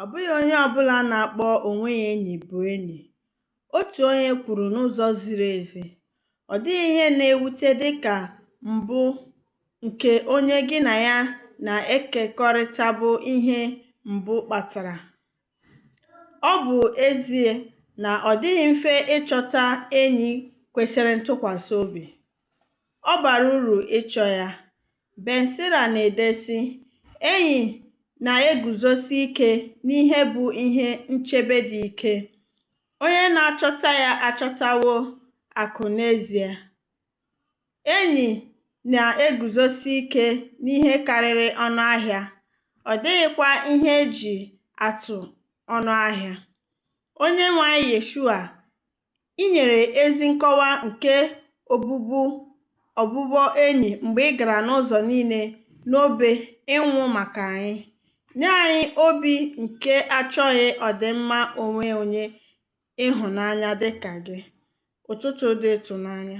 Ọ bụghị onye ọbụla na-akpọ onwe ya enyi bụ enyi. Otu onye kwuru n'ụzọ ziri ezi, ọ dịghị ihe na-ewute dịka mbụ nke onye gị na ya na-ekekọrịtabụ ihe mbụ kpatara. Ọ bụ ezie na ọ dịghị mfe ịchọta enyi kwesịrị ntụkwasị obi. Ọ bara uru ịchọ ya. Ben Sira na-ede sị, enyi na-eguzosi ike n'ihe bụ ihe nchebe dị ike. Onye na-achọta ya achọtawo akụ n'ezie. Enyi na-eguzosi ike n'ihe karịrị ọnụ ahịa. Ọ dịghịkwa ihe eji atụ ọnụ ahịa. Onyenwe anyị Yeshua, i nyere ezi nkọwa nke ọbụbụ enyi mgbe ị gara n'ụzọ niile n'obe ịnwụ maka anyị. Nye anyị obi nke achọghị ọdịmma onwe onye ịhụnanya dịka gị. Ụtụtụ dị ịtụnanya.